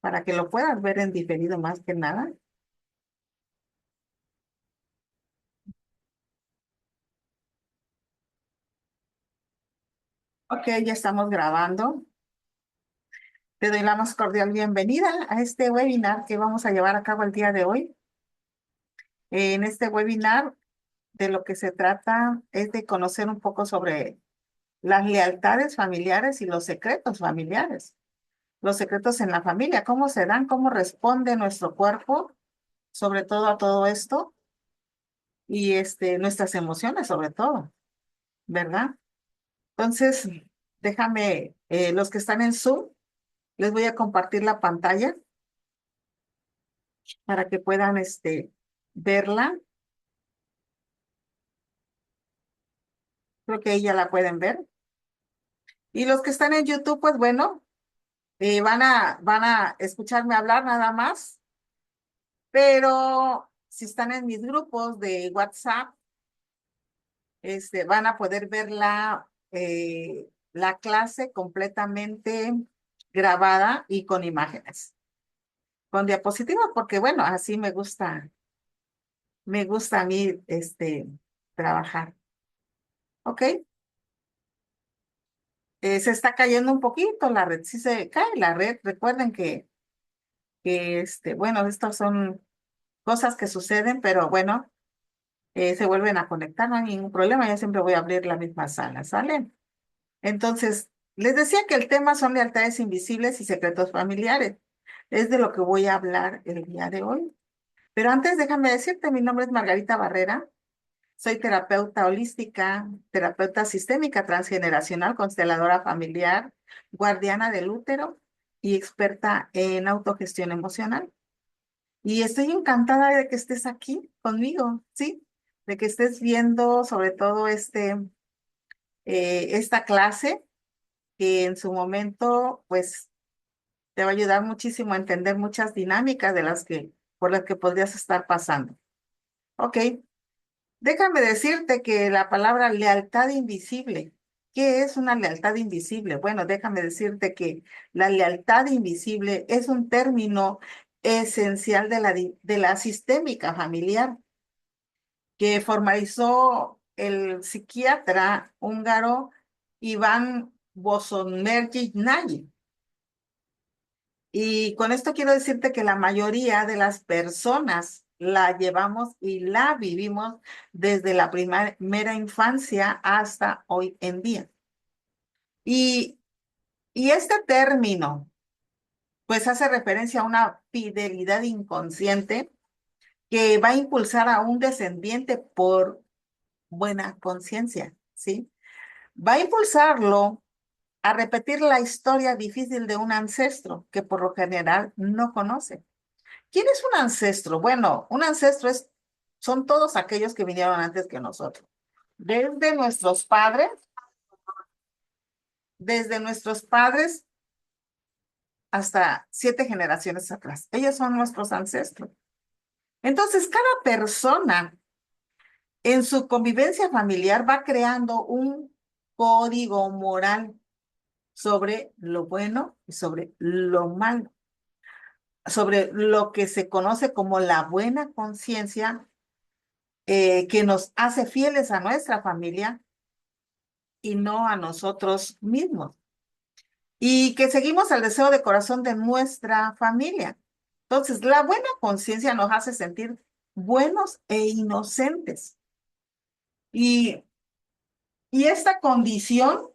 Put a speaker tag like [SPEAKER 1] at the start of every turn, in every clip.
[SPEAKER 1] para que lo puedas ver en diferido más que nada. Ok, ya estamos grabando. Te doy la más cordial bienvenida a este webinar que vamos a llevar a cabo el día de hoy. En este webinar, de lo que se trata es de conocer un poco sobre las lealtades familiares y los secretos familiares. Los secretos en la familia, cómo se dan, cómo responde nuestro cuerpo, sobre todo a todo esto, y nuestras emociones sobre todo, ¿verdad? Entonces, déjame, los que están en Zoom, les voy a compartir la pantalla para que puedan verla. Creo que ahí ya la pueden ver. Y los que están en YouTube, pues bueno, van a escucharme hablar nada más, pero si están en mis grupos de WhatsApp, van a poder ver la clase completamente grabada y con imágenes, con diapositivas, porque bueno, así me gusta a mí, trabajar. ¿Ok? Se está cayendo un poquito la red, sí se cae la red. Recuerden que bueno, estas son cosas que suceden, pero bueno, se vuelven a conectar, no hay ningún problema, yo siempre voy a abrir la misma sala, ¿sale? Entonces, les decía que el tema son lealtades invisibles y secretos familiares. Es de lo que voy a hablar el día de hoy. Pero antes, déjame decirte, mi nombre es Margarita Barrera. Soy terapeuta holística, terapeuta sistémica transgeneracional, consteladora familiar, guardiana del útero y experta en autogestión emocional. Y estoy encantada de que estés aquí conmigo, ¿sí? De que estés viendo sobre todo esta clase que en su momento, pues, te va a ayudar muchísimo a entender muchas dinámicas por las que podrías estar pasando. Ok. Déjame decirte que la palabra lealtad invisible, ¿qué es una lealtad invisible? Bueno, déjame decirte que la lealtad invisible es un término esencial de la sistémica familiar que formalizó el psiquiatra húngaro Iván Bosonmergy. Y con esto quiero decirte que la mayoría de las personas la llevamos y la vivimos desde la primera infancia hasta hoy en día. Y, y este término, pues hace referencia a una fidelidad inconsciente que va a impulsar a un descendiente por buena conciencia, ¿sí? Va a impulsarlo a repetir la historia difícil de un ancestro que por lo general no conoce. ¿Quién es un ancestro? Bueno, un ancestro son todos aquellos que vinieron antes que nosotros. Desde nuestros padres, desde nuestros padres hasta 7 generaciones atrás. Ellos son nuestros ancestros. Entonces, cada persona en su convivencia familiar va creando un código moral sobre lo bueno y sobre lo malo, sobre lo que se conoce como la buena conciencia que nos hace fieles a nuestra familia y no a nosotros mismos. Y que seguimos el deseo de corazón de nuestra familia. Entonces, la buena conciencia nos hace sentir buenos e inocentes. Y, y esta condición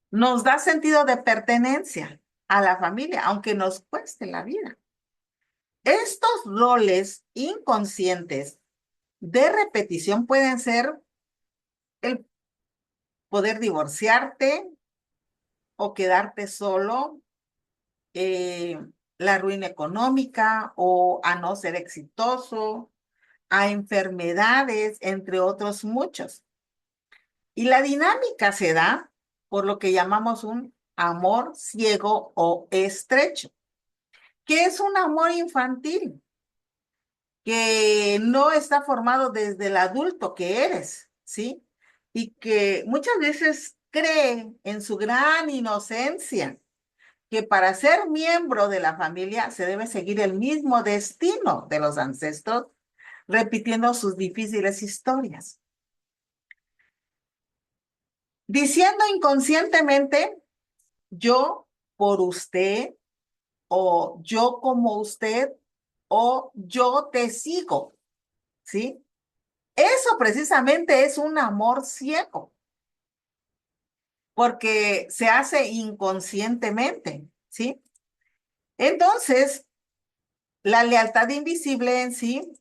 [SPEAKER 1] nos da sentido de pertenencia a la familia, aunque nos cueste la vida. Estos roles inconscientes de repetición pueden ser el poder divorciarte o quedarte solo, eh, la ruina económica o a no ser exitoso, a enfermedades, entre otros muchos. Y la dinámica se da por lo que llamamos un amor ciego o estrecho, que es un amor infantil, que no está formado desde el adulto que eres, ¿sí? Y que muchas veces cree en su gran inocencia que para ser miembro de la familia se debe seguir el mismo destino de los ancestros, repitiendo sus difíciles historias. Diciendo inconscientemente, yo por usted, o yo como usted, o yo te sigo, ¿sí? Eso precisamente es un amor ciego, porque se hace inconscientemente, ¿sí? Entonces, la lealtad invisible en sí,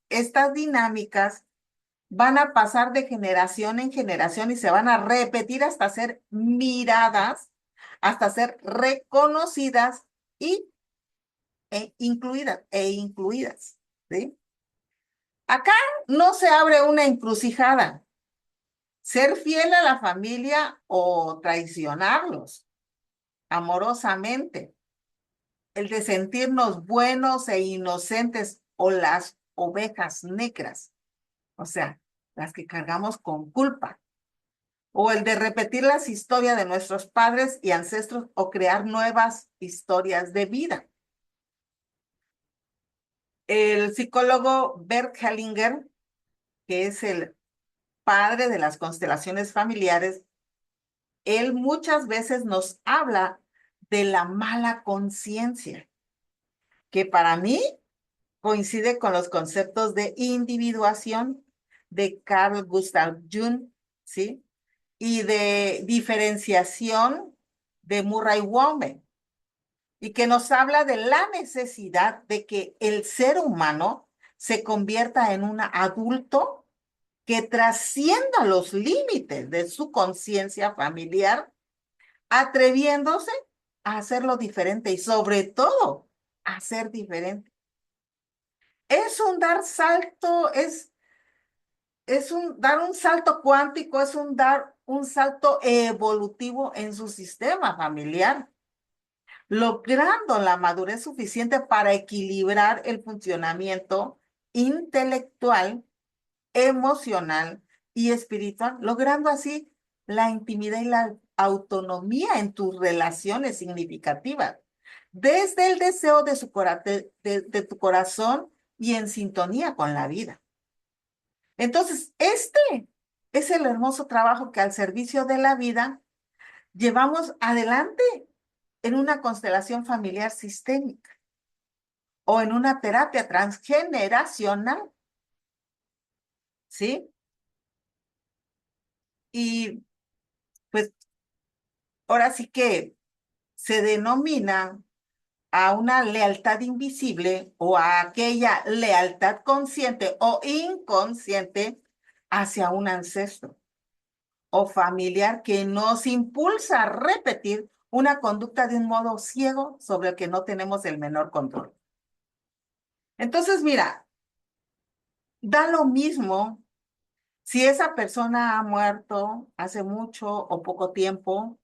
[SPEAKER 1] estas dinámicas van a pasar de generación en generación y se van a repetir hasta ser miradas, hasta ser reconocidas y incluidas, ¿sí? Acá no se abre una encrucijada, ser fiel a la familia o traicionarlos amorosamente, el de sentirnos buenos e inocentes o las ovejas negras, o sea, las que cargamos con culpa, o el de repetir las historias de nuestros padres y ancestros o crear nuevas historias de vida. El psicólogo Bert Hellinger, que es el padre de las constelaciones familiares, él muchas veces nos habla de la mala conciencia, que para mí coincide con los conceptos de individuación de Carl Gustav Jung, ¿sí? Y de diferenciación de Murray Wahlman, y que nos habla de la necesidad de que el ser humano se convierta en un adulto que trascienda los límites de su conciencia familiar, atreviéndose a hacerlo diferente y sobre todo a ser diferente. Es un dar salto, es un dar un salto cuántico, es un dar un salto evolutivo en su sistema familiar, logrando la madurez suficiente para equilibrar el funcionamiento intelectual, emocional y espiritual, logrando así la intimidad y la autonomía en tus relaciones significativas, desde el deseo de, de tu corazón y en sintonía con la vida. Entonces, este es el hermoso trabajo que al servicio de la vida llevamos adelante en una constelación familiar sistémica o en una terapia transgeneracional, ¿sí? Y pues ahora sí que se denomina a una lealtad invisible o a aquella lealtad consciente o inconsciente hacia un ancestro o familiar que nos impulsa a repetir una conducta de un modo ciego sobre el que no tenemos el menor control. Entonces, mira, da lo mismo si esa persona ha muerto hace mucho o poco tiempo,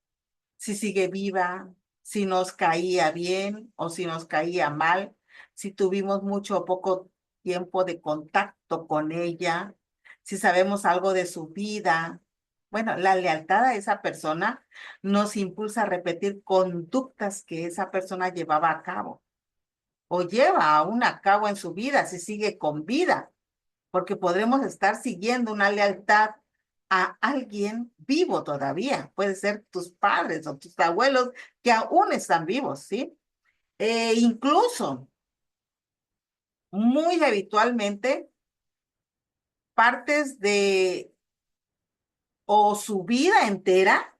[SPEAKER 1] si sigue viva, si nos caía bien o si nos caía mal, si tuvimos mucho o poco tiempo de contacto con ella, si sabemos algo de su vida. Bueno, la lealtad a esa persona nos impulsa a repetir conductas que esa persona llevaba a cabo o lleva aún a cabo en su vida, si sigue con vida, porque podremos estar siguiendo una lealtad a alguien vivo todavía. Puede ser tus padres o tus abuelos que aún están vivos, ¿sí? Incluso, muy habitualmente, partes de o su vida entera,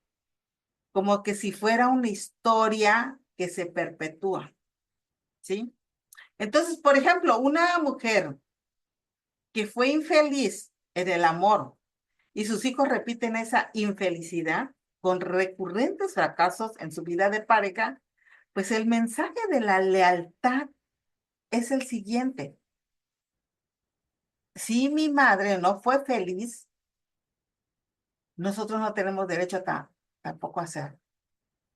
[SPEAKER 1] como que si fuera una historia que se perpetúa, ¿sí? Entonces, por ejemplo, una mujer que fue infeliz en el amor y sus hijos repiten esa infelicidad con recurrentes fracasos en su vida de pareja, pues el mensaje de la lealtad es el siguiente. Si mi madre no fue feliz, nosotros no tenemos derecho tampoco a hacerlo,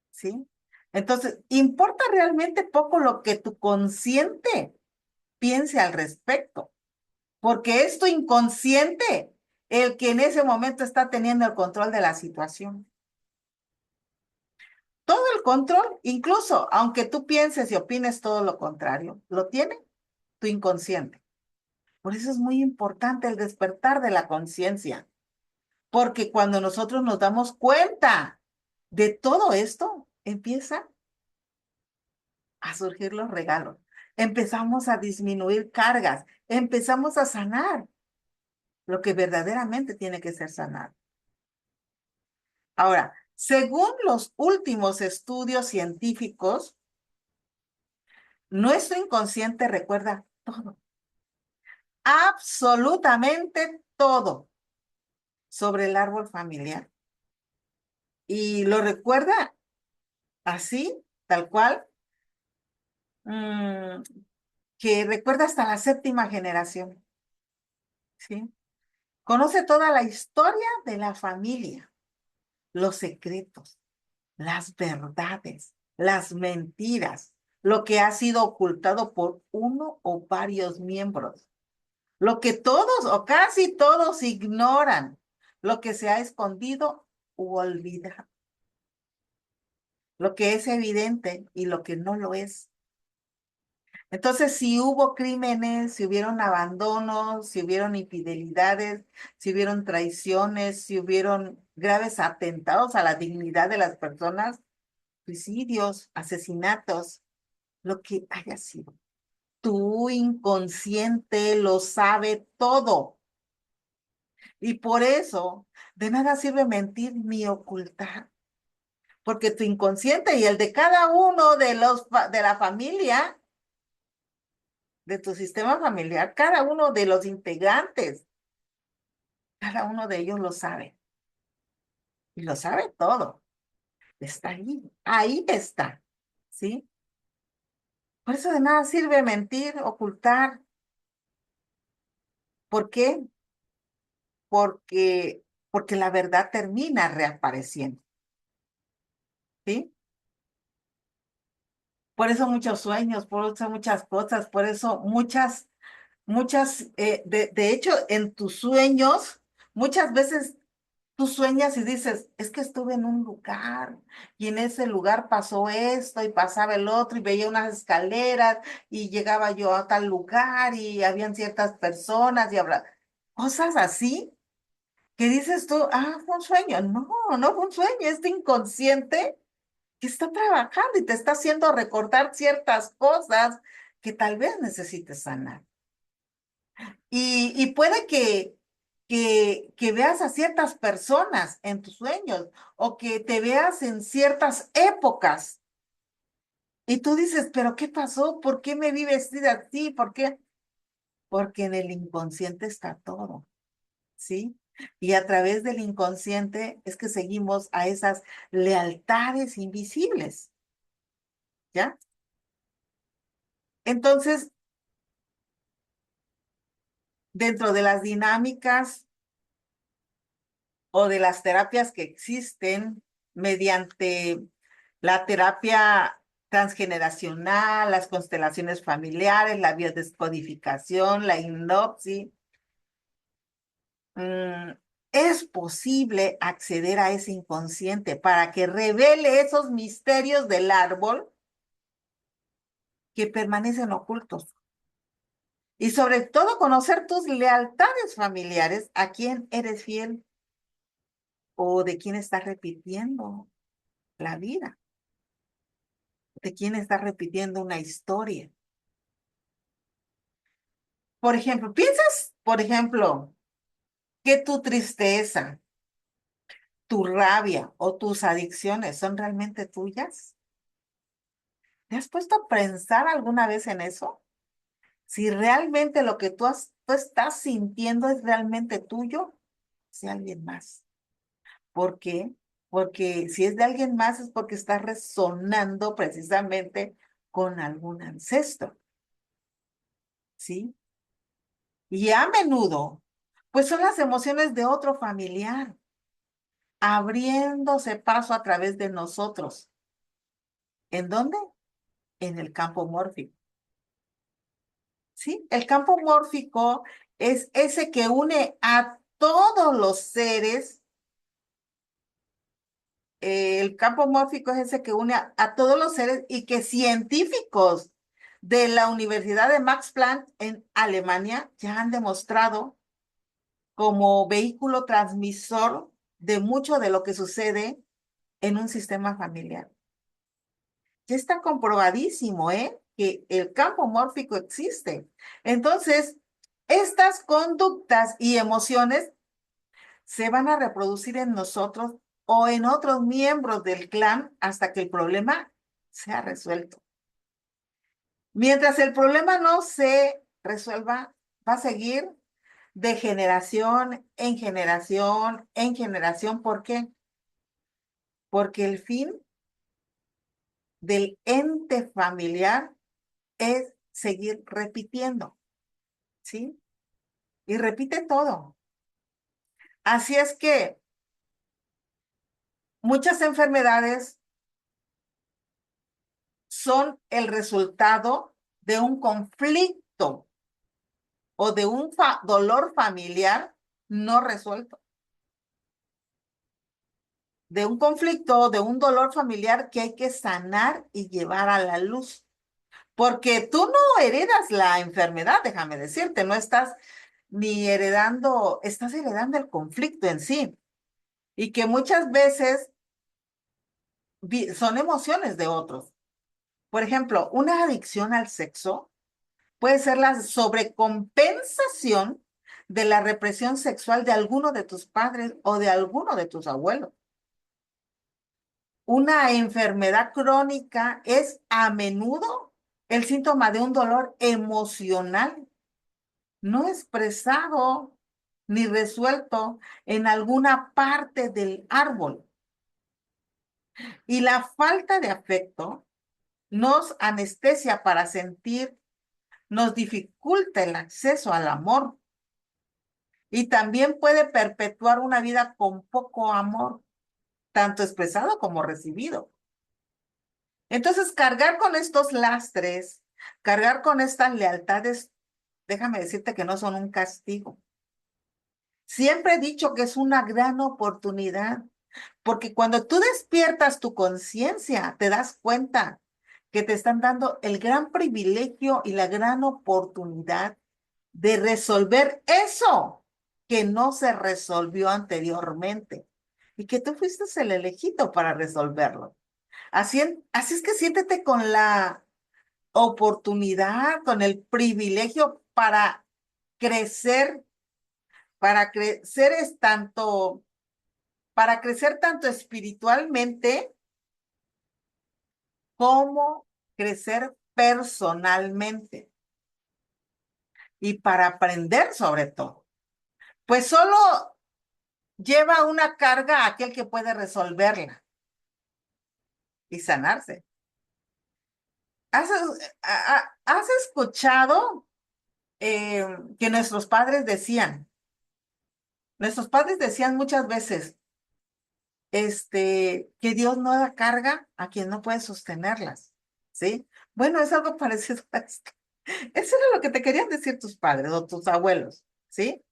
[SPEAKER 1] ¿sí? Entonces, importa realmente poco lo que tu consciente piense al respecto, porque es tu inconsciente el que en ese momento está teniendo el control de la situación. todo el control, incluso aunque tú pienses y opines todo lo contrario, lo tiene tu inconsciente. Por eso es muy importante el despertar de la conciencia, porque cuando nosotros nos damos cuenta de todo esto, empieza a surgir los regalos. Empezamos a disminuir cargas, empezamos a sanar lo que verdaderamente tiene que ser sanado. Ahora, según los últimos estudios científicos, nuestro inconsciente recuerda todo, absolutamente todo sobre el árbol familiar. Y lo recuerda así, tal cual, mm, que recuerda hasta la séptima generación, ¿sí? Conoce toda la historia de la familia, los secretos, las verdades, las mentiras, lo que ha sido ocultado por uno o varios miembros, lo que todos o casi todos ignoran, lo que se ha escondido u olvidado, lo que es evidente y lo que no lo es. Entonces, si hubo crímenes, si hubieron abandonos, si hubieron infidelidades, si hubieron traiciones, si hubieron graves atentados a la dignidad de las personas, suicidios, asesinatos, lo que haya sido. Tu inconsciente lo sabe todo. Y por eso, de nada sirve mentir ni ocultar, porque tu inconsciente y el de cada uno de de la familia, de tu sistema familiar, cada uno de los integrantes, cada uno de ellos lo sabe. Y lo sabe todo. Está ahí está, ¿sí? Por eso de nada sirve mentir, ocultar. ¿Por qué? Porque, porque la verdad termina reapareciendo, ¿sí? Por eso muchos sueños, por eso muchas cosas, por eso de hecho, en tus sueños, muchas veces tú sueñas y dices, es que estuve en un lugar y en ese lugar pasó esto y pasaba el otro y veía unas escaleras y llegaba yo a tal lugar y habían ciertas personas y habrá cosas así que dices tú, ah, fue un sueño. No, no fue un sueño, es tu inconsciente que está trabajando y te está haciendo recordar ciertas cosas que tal vez necesites sanar. Y puede que veas a ciertas personas en tus sueños o que te veas en ciertas épocas y tú dices, pero ¿qué pasó? ¿Por qué me vi vestida así? ¿Por qué? Porque en el inconsciente está todo, ¿sí? Y a través del inconsciente es que seguimos a esas lealtades invisibles, ¿ya? Entonces, dentro de las dinámicas o de las terapias que existen mediante la terapia transgeneracional, las constelaciones familiares, la biodescodificación, la hipnosis, mm, es posible acceder a ese inconsciente para que revele esos misterios del árbol que permanecen ocultos. Y sobre todo conocer tus lealtades familiares, a quién eres fiel o de quién estás repitiendo la vida, de quién estás repitiendo una historia. Por ejemplo, ¿piensas, por ejemplo, que tu tristeza, tu rabia o tus adicciones son realmente tuyas? ¿Te has puesto a pensar alguna vez en eso? Si realmente lo que tú estás sintiendo es realmente tuyo, es de alguien más. ¿Por qué? Porque si es de alguien más es porque está resonando precisamente con algún ancestro, ¿sí? Y a menudo, pues son las emociones de otro familiar abriéndose paso a través de nosotros. ¿En dónde? En el campo mórfico. ¿Sí? El campo mórfico es ese que une a todos los seres el campo mórfico es ese que une a todos los seres y que científicos de la Universidad de Max Planck en Alemania ya han demostrado como vehículo transmisor de mucho de lo que sucede en un sistema familiar. Ya está comprobadísimo, ¿eh? Que el campo mórfico existe. Entonces, estas conductas y emociones se van a reproducir en nosotros o en otros miembros del clan hasta que el problema sea resuelto. Mientras el problema no se resuelva, va a seguir de generación en generación en generación. ¿Por qué? Porque el fin del ente familiar es seguir repitiendo, ¿sí? Y repite todo. Así es que muchas enfermedades son el resultado de un conflicto o de un dolor familiar no resuelto, de un conflicto, de un dolor familiar que hay que sanar y llevar a la luz. Porque tú no heredas la enfermedad, déjame decirte, no estás ni heredando, estás heredando el conflicto en sí. Y que muchas veces son emociones de otros. Por ejemplo, una adicción al sexo puede ser la sobrecompensación de la represión sexual de alguno de tus padres o de alguno de tus abuelos. Una enfermedad crónica es a menudo el síntoma de un dolor emocional no expresado ni resuelto en alguna parte del árbol. Y la falta de afecto nos anestesia para sentir, nos dificulta el acceso al amor y también puede perpetuar una vida con poco amor, tanto expresado como recibido. Entonces, cargar con estos lastres, cargar con estas lealtades, déjame decirte que no son un castigo. Siempre he dicho que es una gran oportunidad, porque cuando tú despiertas tu conciencia, te das cuenta que te están dando el gran privilegio y la gran oportunidad de resolver eso que no se resolvió anteriormente y que tú fuiste el elegido para resolverlo. Así es que siéntete con la oportunidad, con el privilegio crecer, para crecer es tanto, para crecer tanto espiritualmente como crecer personalmente y para aprender sobre todo. Pues solo lleva una carga a aquel que puede resolverla y sanarse. ¿Has, has escuchado que nuestros padres decían muchas veces, que Dios no da carga a quien no puede sostenerlas, ¿sí? Bueno, es algo parecido a esto. Eso era lo que te querían decir tus padres o tus abuelos, ¿sí?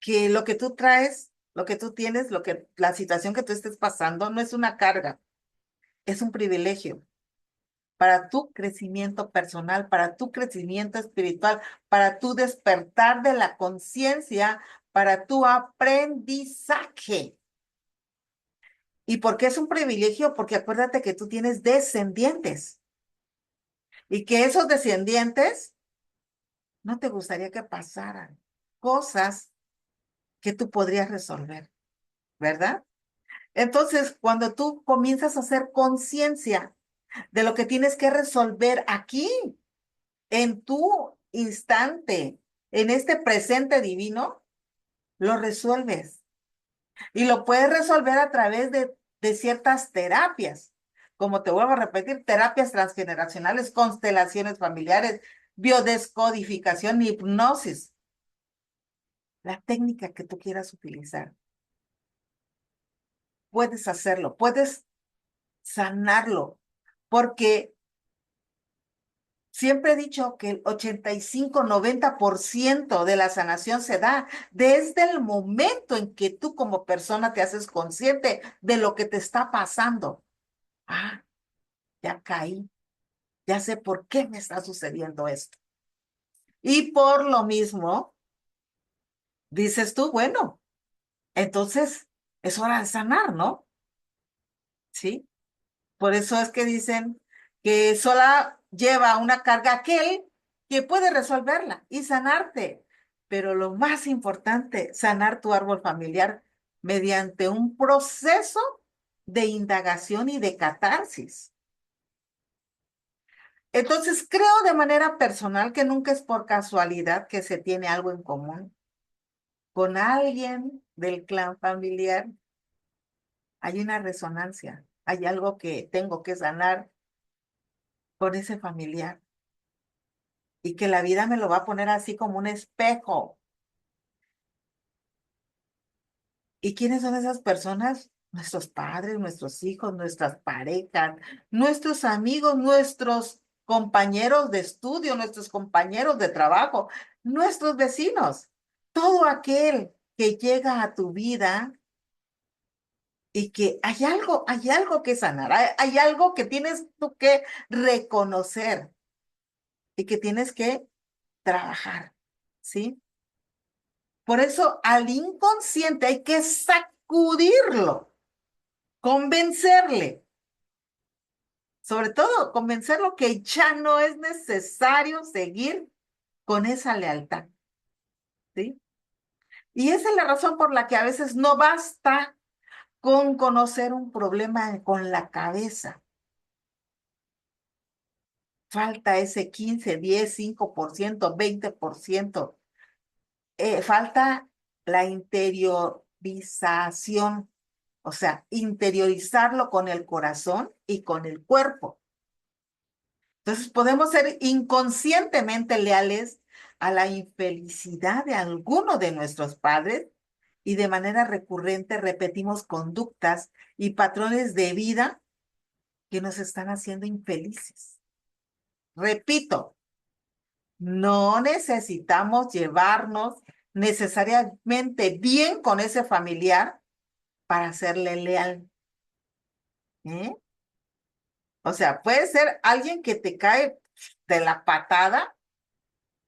[SPEAKER 1] Que lo que tú traes, lo que tú tienes, la situación que tú estés pasando no es una carga, es un privilegio para tu crecimiento personal, para tu crecimiento espiritual, para tu despertar de la conciencia, para tu aprendizaje. ¿Y por qué es un privilegio? Porque acuérdate que tú tienes descendientes y que esos descendientes no te gustaría que pasaran cosas que tú podrías resolver, ¿verdad? Entonces, cuando tú comienzas a hacer conciencia de lo que tienes que resolver aquí, en tu instante, en este presente divino, lo resuelves. Y lo puedes resolver a través de ciertas terapias. Como te vuelvo a repetir, terapias transgeneracionales, constelaciones familiares, biodescodificación, hipnosis. La técnica que tú quieras utilizar. Puedes hacerlo, puedes sanarlo, porque Siempre he dicho que el 85-90% de la sanación se da desde el momento en que tú como persona te haces consciente de lo que te está pasando. Ah, ya caí, ya sé por qué me está sucediendo esto. Y por lo mismo, dices tú, bueno, entonces es hora de sanar, ¿no? Sí. Por eso es que dicen que sola lleva una carga aquel que puede resolverla y sanarte. Pero lo más importante, sanar tu árbol familiar mediante un proceso de indagación y de catarsis. Entonces, creo de manera personal que nunca es por casualidad que se tiene algo en común con alguien del clan familiar. Hay una resonancia, hay algo que tengo que sanar con ese familiar y que la vida me lo va a poner así como un espejo. ¿Y quiénes son esas personas? Nuestros padres, nuestros hijos, nuestras parejas, nuestros amigos, nuestros compañeros de estudio, nuestros compañeros de trabajo, nuestros vecinos. Todo aquel que llega a tu vida y que hay algo que sanar, hay algo que tienes tú que reconocer y que tienes que trabajar, ¿sí? Por eso al inconsciente hay que sacudirlo, convencerle, sobre todo convencerlo que ya no es necesario seguir con esa lealtad, ¿sí? Y esa es la razón por la que a veces no basta con conocer un problema con la cabeza. Falta ese 15, 10, 5%, 20%. Falta la interiorización. O sea, interiorizarlo con el corazón y con el cuerpo. Entonces, podemos ser inconscientemente leales a la infelicidad de alguno de nuestros padres y de manera recurrente repetimos conductas y patrones de vida que nos están haciendo infelices. Repito, no necesitamos llevarnos necesariamente bien con ese familiar para serle leal. ¿Eh? O sea, puede ser alguien que te cae de la patada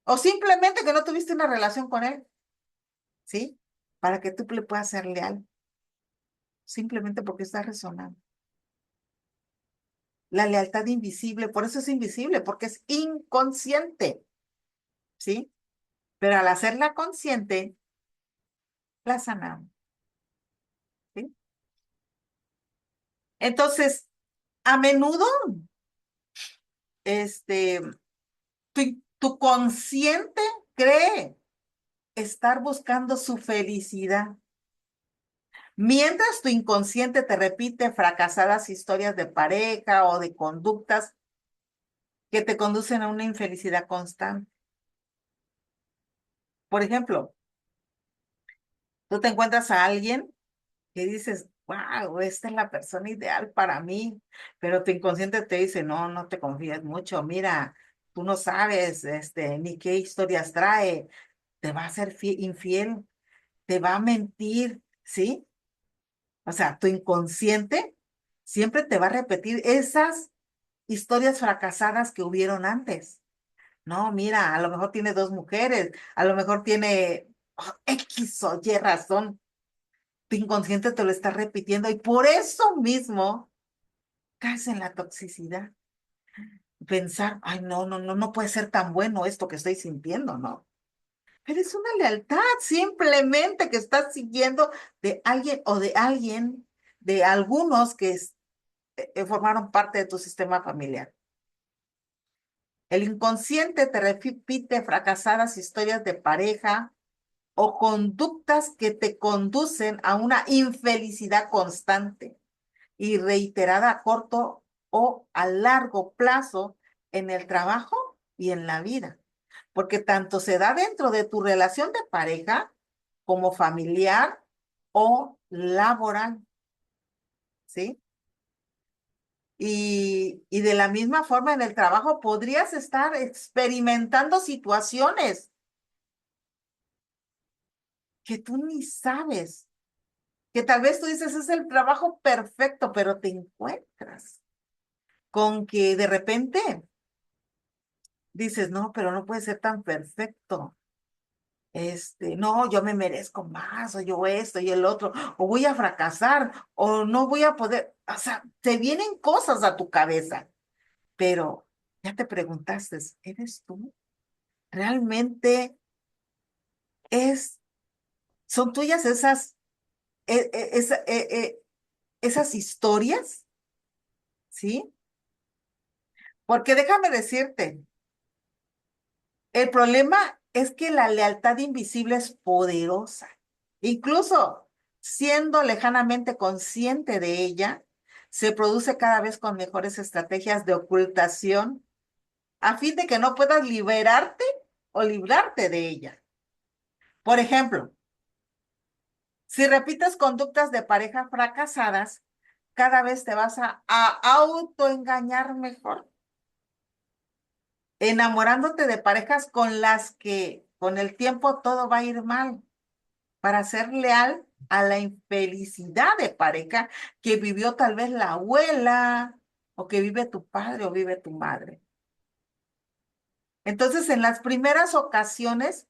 [SPEAKER 1] o simplemente que no tuviste una relación con él, ¿sí? Para que tú le puedas ser leal, simplemente porque está resonando. La lealtad invisible, por eso es invisible, porque es inconsciente, ¿sí? Pero al hacerla consciente, la sanamos, ¿sí? Entonces, a menudo, este, tu consciente cree estar buscando su felicidad. Mientras tu inconsciente te repite fracasadas historias de pareja o de conductas que te conducen a una infelicidad constante. Por ejemplo, tú te encuentras a alguien que dices, wow, esta es la persona ideal para mí, pero tu inconsciente te dice, no, no te confíes mucho, mira, tú no sabes, ni qué historias trae, te va a ser infiel, te va a mentir, ¿sí? O sea, tu inconsciente siempre te va a repetir esas historias fracasadas que hubieron antes. No, mira, a lo mejor tiene dos mujeres, a lo mejor tiene X o Y razón. Tu inconsciente te lo está repitiendo y por eso mismo caes en la toxicidad. Pensar, ay, no, no, no, no puede ser tan bueno esto que estoy sintiendo, ¿no? Pero es una lealtad simplemente que estás siguiendo de alguien o de alguien, de algunos que formaron parte de tu sistema familiar. El inconsciente te repite fracasadas historias de pareja o conductas que te conducen a una infelicidad constante y reiterada a corto o a largo plazo en el trabajo y en la vida. Porque tanto se da dentro de tu relación de pareja como familiar o laboral, ¿sí? Y de la misma forma en el trabajo podrías estar experimentando situaciones que tú ni sabes, que tal vez tú dices es el trabajo perfecto, pero te encuentras con que de repente dices, no, pero no puede ser tan perfecto. No, yo me merezco más, o yo esto y el otro, o voy a fracasar, o no voy a poder, o sea, te vienen cosas a tu cabeza, pero ya te preguntaste, ¿eres tú? ¿Realmente es, son tuyas esas, e- e- esa- esas historias? ¿Sí? Porque déjame decirte, el problema es que la lealtad invisible es poderosa. Incluso siendo lejanamente consciente de ella, se produce cada vez con mejores estrategias de ocultación a fin de que no puedas liberarte o librarte de ella. Por ejemplo, si repites conductas de pareja fracasadas, cada vez te vas a autoengañar mejor, enamorándote de parejas con las que con el tiempo todo va a ir mal, para ser leal a la infelicidad de pareja que vivió tal vez la abuela o que vive tu padre o vive tu madre. Entonces, en las primeras ocasiones,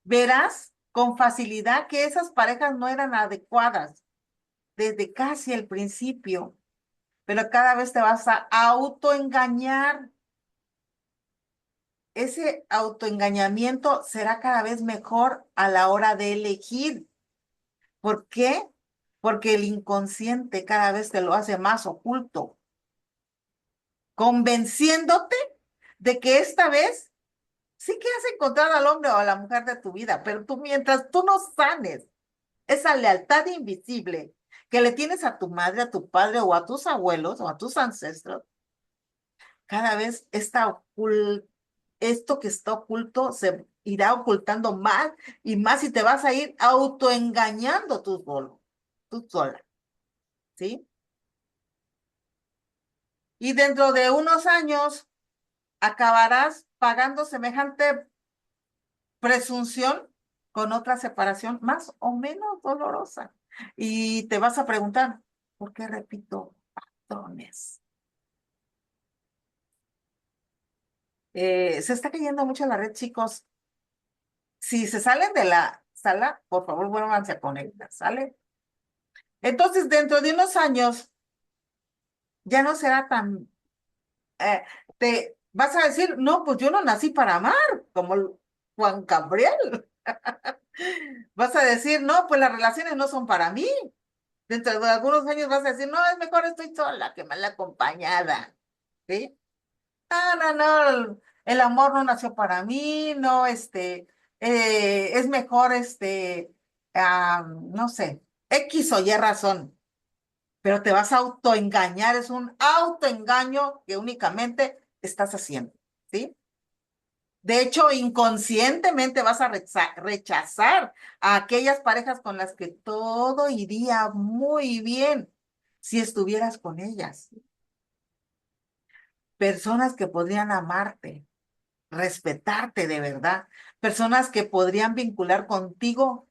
[SPEAKER 1] verás con facilidad que esas parejas no eran adecuadas desde casi el principio, pero cada vez te vas a autoengañar. Ese autoengañamiento será cada vez mejor a la hora de elegir. ¿Por qué? Porque el inconsciente cada vez te lo hace más oculto, convenciéndote de que esta vez sí que has encontrado al hombre o a la mujer de tu vida, pero tú mientras tú no sanes esa lealtad invisible que le tienes a tu madre, a tu padre o a tus abuelos o a tus ancestros, cada vez esto que está oculto se irá ocultando más y más y te vas a ir autoengañando tú sola, ¿sí? Y dentro de unos años acabarás pagando semejante presunción con otra separación más o menos dolorosa. Y te vas a preguntar, ¿por qué repito patrones? Se está cayendo mucho la red, chicos. Si se salen de la sala, por favor, vuélvanse a conectar, ¿sale? Entonces, dentro de unos años, ya no será tan, eh, te vas a decir, no, pues yo no nací para amar, como Juan Gabriel. Vas a decir, no, pues las relaciones no son para mí. Dentro de algunos años vas a decir, no, es mejor estoy sola que mal acompañada. ¿Sí? No, no, no, el amor no nació para mí, no, es mejor, no sé, X o Y razón, pero te vas a autoengañar, es un autoengaño que únicamente estás haciendo, ¿sí? De hecho, inconscientemente vas a rechazar a aquellas parejas con las que todo iría muy bien si estuvieras con ellas. Personas que podrían amarte, respetarte de verdad, personas que podrían vincular contigo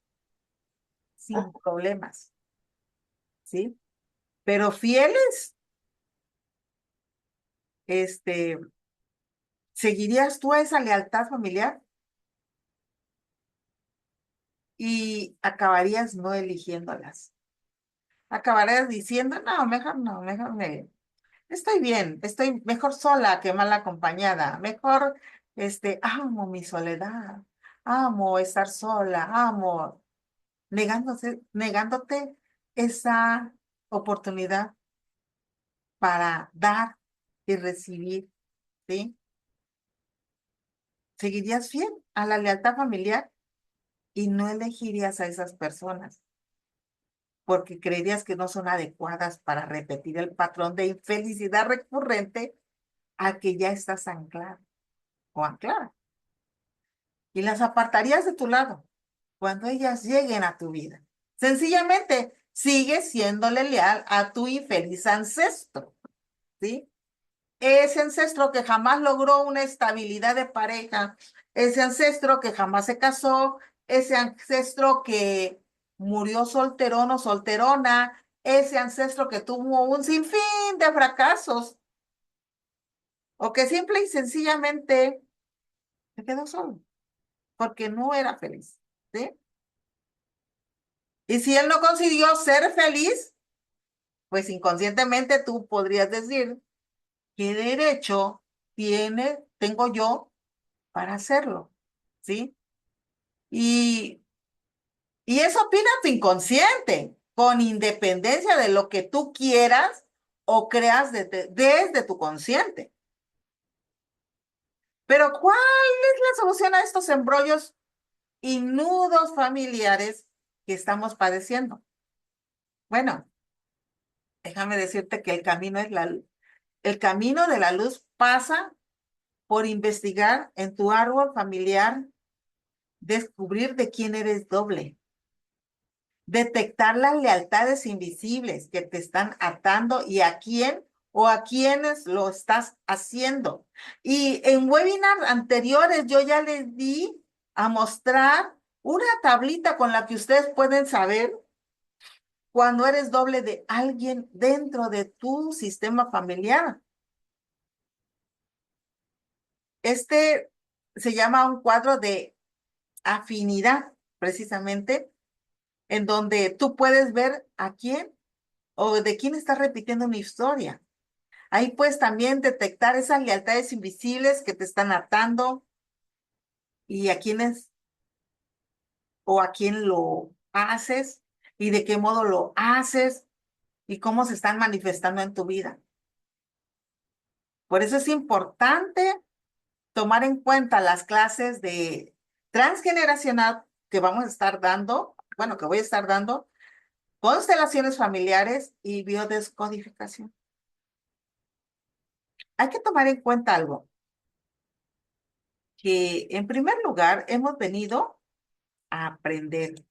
[SPEAKER 1] sin problemas, ¿sí? Pero fieles, este, ¿seguirías tú a esa lealtad familiar y acabarías no eligiéndolas? Acabarías diciendo, no, mejor estoy bien, estoy mejor sola que mal acompañada, mejor, amo mi soledad, amo estar sola, amo, negándote esa oportunidad para dar y recibir, ¿sí? ¿Seguirías fiel a la lealtad familiar y no elegirías a esas personas porque creerías que no son adecuadas para repetir el patrón de infelicidad recurrente al que ya estás anclado o anclada? Y las apartarías de tu lado cuando ellas lleguen a tu vida. Sencillamente, sigue siéndole leal a tu infeliz ancestro. ¿sí? Ese ancestro que jamás logró una estabilidad de pareja, ese ancestro que jamás se casó, ese ancestro que murió solterón o solterona, ese ancestro que tuvo un sinfín de fracasos o que simple y sencillamente se quedó solo porque no era feliz, ¿sí? Y si él no consiguió ser feliz, pues inconscientemente tú podrías decir, ¿qué derecho tengo yo para hacerlo? ¿Sí? Y, y eso opina tu inconsciente, con independencia de lo que tú quieras o creas desde tu consciente. Pero ¿cuál es la solución a estos embrollos y nudos familiares que estamos padeciendo? Bueno, déjame decirte que el camino de la luz pasa por investigar en tu árbol familiar, descubrir de quién eres doble, detectar las lealtades invisibles que te están atando y a quién o a quiénes lo estás haciendo. Y en webinars anteriores yo ya les di a mostrar una tablita con la que ustedes pueden saber cuando eres doble de alguien dentro de tu sistema familiar. Este se llama un cuadro de afinidad, precisamente, en donde tú puedes ver a quién o de quién está repitiendo una historia. Ahí puedes también detectar esas lealtades invisibles que te están atando y a quiénes o a quién lo haces y de qué modo lo haces y cómo se están manifestando en tu vida. Por eso es importante tomar en cuenta las clases de transgeneracional que vamos a estar dando, bueno, que voy a estar dando, constelaciones familiares y biodescodificación. Hay que tomar en cuenta algo, que en primer lugar hemos venido a aprender,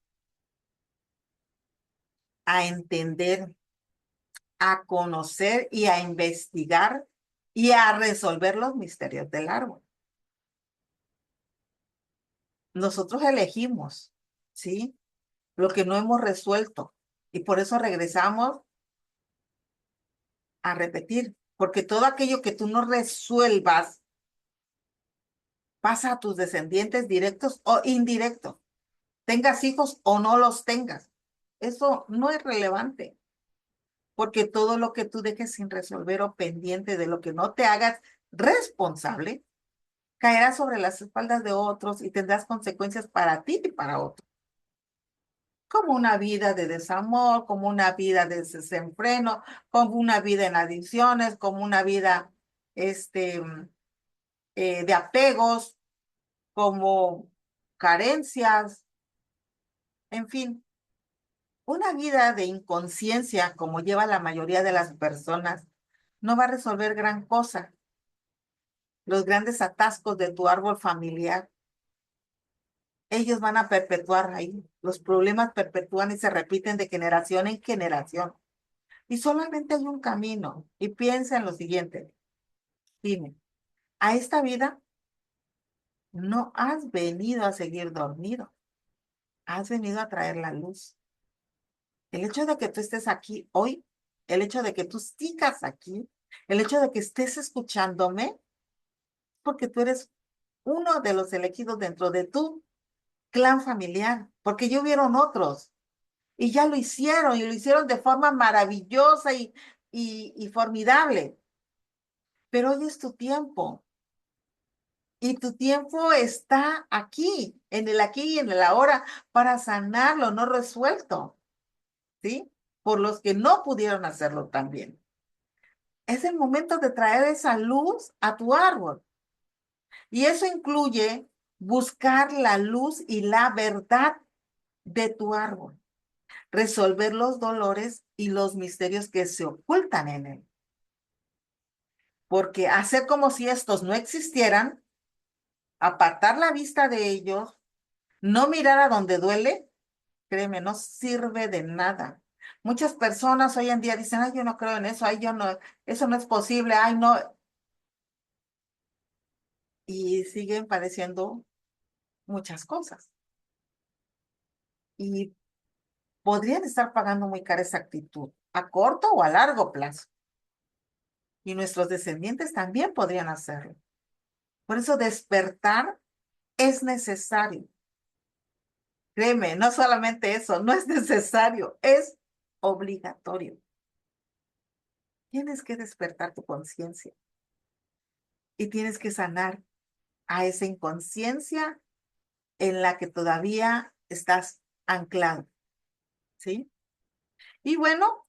[SPEAKER 1] a entender, a conocer y a investigar y a resolver los misterios del árbol. Nosotros elegimos, ¿sí? Lo que no hemos resuelto y por eso regresamos a repetir, porque todo aquello que tú no resuelvas pasa a tus descendientes directos o indirectos, tengas hijos o no los tengas. Eso no es relevante, porque todo lo que tú dejes sin resolver o pendiente de lo que no te hagas responsable, caerá sobre las espaldas de otros y tendrás consecuencias para ti y para otros, como una vida de desamor, como una vida de desenfreno, como una vida en adicciones, como una vida este, de apegos, como carencias, en fin, una vida de inconsciencia como lleva la mayoría de las personas no va a resolver gran cosa. Los grandes atascos de tu árbol familiar, ellos van a perpetuar ahí. Los problemas perpetúan y se repiten de generación en generación. Y solamente hay un camino. Y piensa en lo siguiente. Dime, a esta vida no has venido a seguir dormido. Has venido a traer la luz. El hecho de que tú estés aquí hoy, el hecho de que tú sigas aquí, el hecho de que estés escuchándome, porque tú eres uno de los elegidos dentro de tu clan familiar, porque ya hubieron otros y ya lo hicieron y lo hicieron de forma maravillosa y formidable. Pero hoy es tu tiempo y tu tiempo está aquí y en el ahora para sanar lo no resuelto, ¿sí? Por los que no pudieron hacerlo también. Es el momento de traer esa luz a tu árbol. Y eso incluye buscar la luz y la verdad de tu árbol, resolver los dolores y los misterios que se ocultan en él. Porque hacer como si estos no existieran, apartar la vista de ellos, no mirar a donde duele, créeme, no sirve de nada. Muchas personas hoy en día dicen, ay, yo no creo en eso, ay, yo no, eso no es posible, ay, no, y siguen padeciendo muchas cosas. Y podrían estar pagando muy cara esa actitud, a corto o a largo plazo. Y nuestros descendientes también podrían hacerlo. Por eso despertar es necesario. Créeme, no solamente eso, no es necesario, es obligatorio. Tienes que despertar tu conciencia y tienes que sanar a esa inconsciencia en la que todavía estás anclado, ¿sí? Y bueno,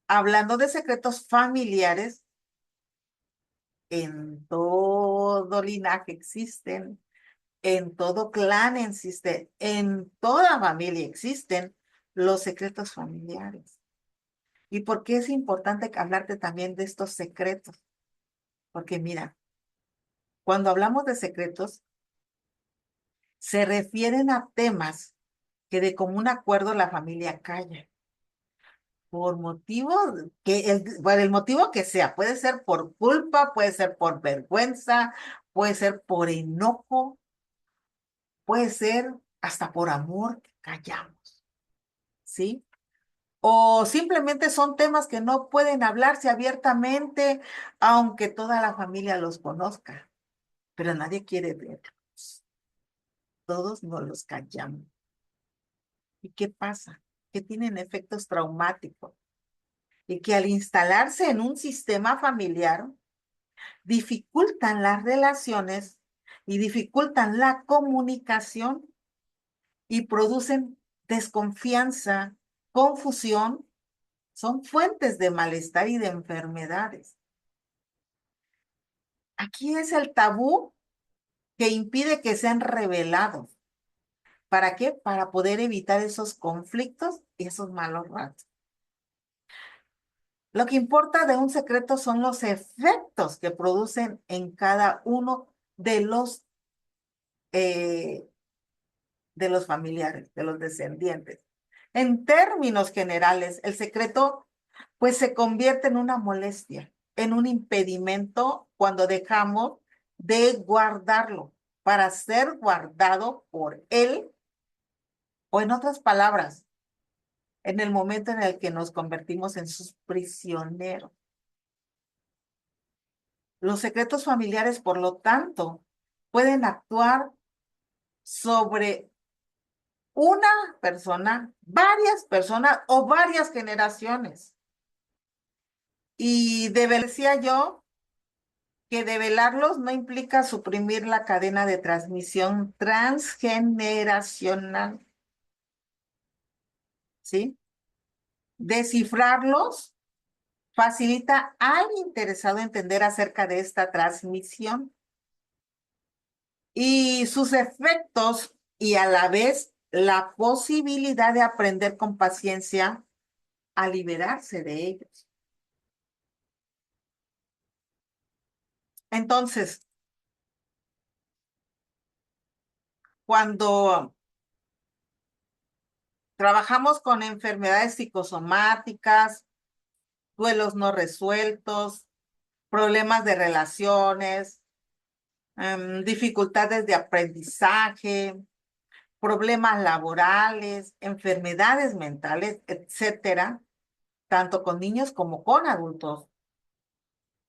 [SPEAKER 1] hablando de secretos familiares, en todo linaje existen, en todo clan existe, en toda familia existen los secretos familiares. ¿Y por qué es importante hablarte también de estos secretos? Porque mira, cuando hablamos de secretos, se refieren a temas que de común acuerdo la familia calla. Por motivo por el motivo que sea, puede ser por culpa, puede ser por vergüenza, puede ser por enojo, puede ser hasta por amor que callamos, ¿sí? O simplemente son temas que no pueden hablarse abiertamente, aunque toda la familia los conozca, pero nadie quiere verlos. Todos nos los callamos. ¿Y qué pasa? Que tienen efectos traumáticos y que al instalarse en un sistema familiar dificultan las relaciones y dificultan la comunicación y producen desconfianza, confusión, son fuentes de malestar y de enfermedades. Aquí es el tabú que impide que sean revelados. ¿Para qué? Para poder evitar esos conflictos y esos malos ratos. Lo que importa de un secreto son los efectos que producen en cada uno eh, de los familiares, de los descendientes. En términos generales, el secreto pues se convierte en una molestia, en un impedimento cuando dejamos de guardarlo para ser guardado por él, o en otras palabras, en el momento en el que nos convertimos en sus prisioneros. Los secretos familiares, por lo tanto, pueden actuar sobre una persona, varias personas o varias generaciones. Y decía yo que develarlos no implica suprimir la cadena de transmisión transgeneracional, ¿sí? Descifrarlos facilita al interesado entender acerca de esta transmisión y sus efectos y a la vez la posibilidad de aprender con paciencia a liberarse de ellos. Entonces, cuando trabajamos con enfermedades psicosomáticas, duelos no resueltos, problemas de relaciones, dificultades de aprendizaje, problemas laborales, enfermedades mentales, etcétera, tanto con niños como con adultos.